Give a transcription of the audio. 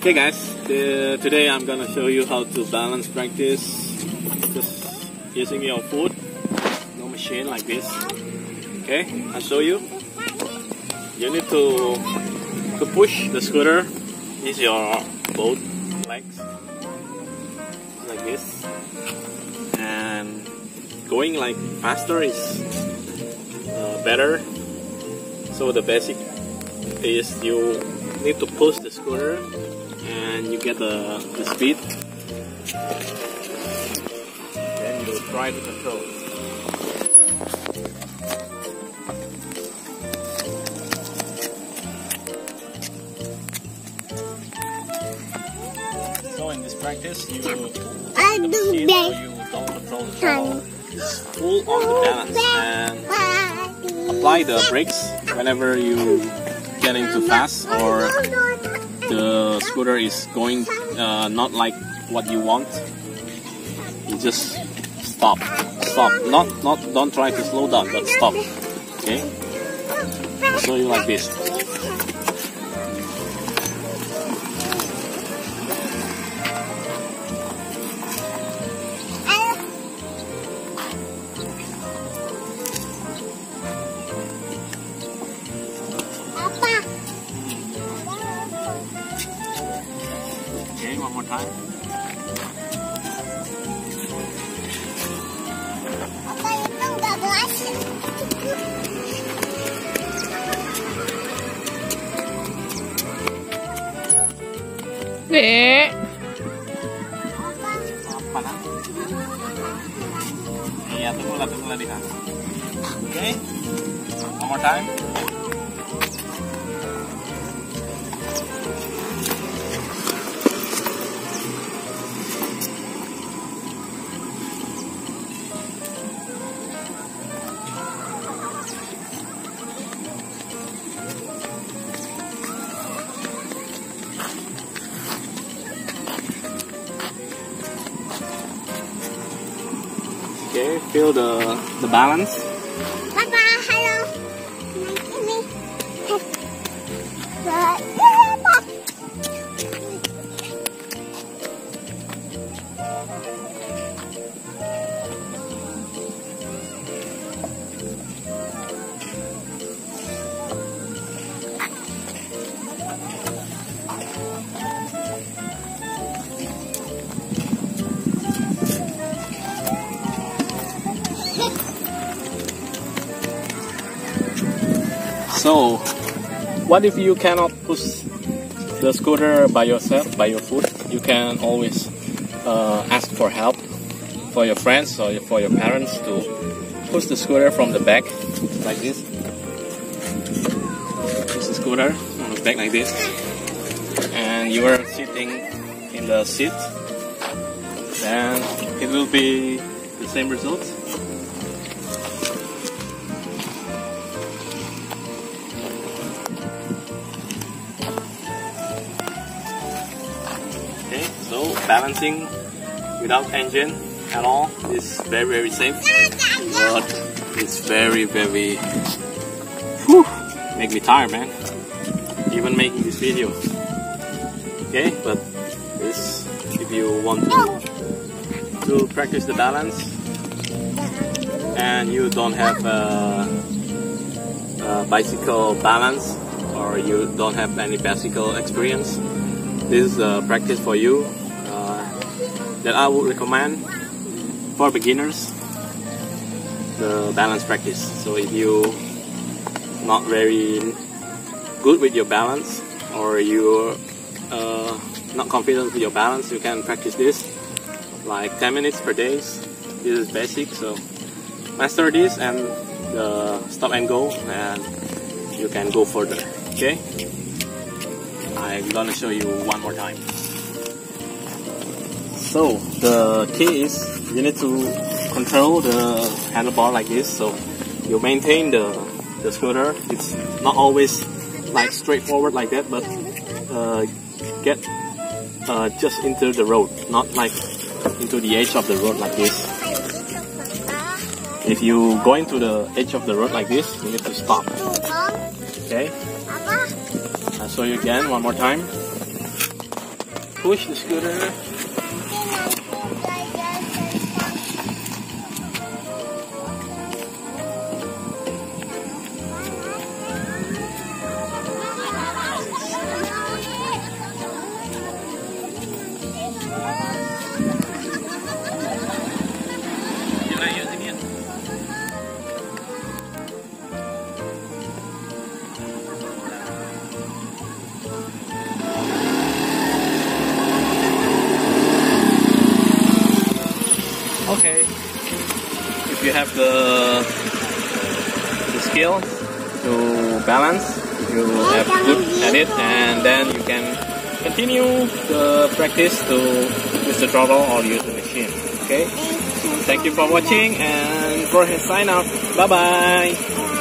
Okay guys, today I'm gonna show you how to balance practice just using your foot, no machine like this. Okay, I'll show you. You need to push the scooter, use your both legs like this, and going like faster is better. So the basic is you need to push the scooter and you get the speed, then you try to control. So in this practice you the machine, so you don't control the throttle, just pull on the balance and apply the brakes whenever you getting too fast or the scooter is going not like what you want. You just stop. Don't try to slow down, but stop. Okay, I'll show you like this. Okay, one more time. Dek. Apa nak? Iya, tunggulah di sana. Okay, one more time. Okay, feel the balance. Papa, hello. So, what if you cannot push the scooter by yourself, by your foot? You can always ask for help for your friends or for your parents to push the scooter from the back like this. Push the scooter on the back like this, and you are sitting in the seat. Then it will be the same result. Okay, so balancing without engine at all is very safe, but it's very whew, make me tired, man, even making this video. Okay, but this, if you want to practice the balance and you don't have bicycle balance or you don't have any bicycle experience, this is a practice for you that I would recommend for beginners, the balance practice. So if you not very good with your balance or you're not confident with your balance, you can practice this like 10 minutes per day. This is basic, so master this and the stop and go, and you can go further. Okay, I'm gonna show you one more time. So the key is you need to control the handlebar like this, so you maintain the scooter. It's not always like straightforward like that, but get just into the road, not like into the edge of the road like this. If you go into the edge of the road like this, you need to stop. Okay, I'll show you again one more time. push the scooter. Okay, if you have the skill to balance, you have good at it, and then you can continue the practice to use the throttle or use the machine. Okay, thank you for watching, and Vorhesz sign out. Bye bye.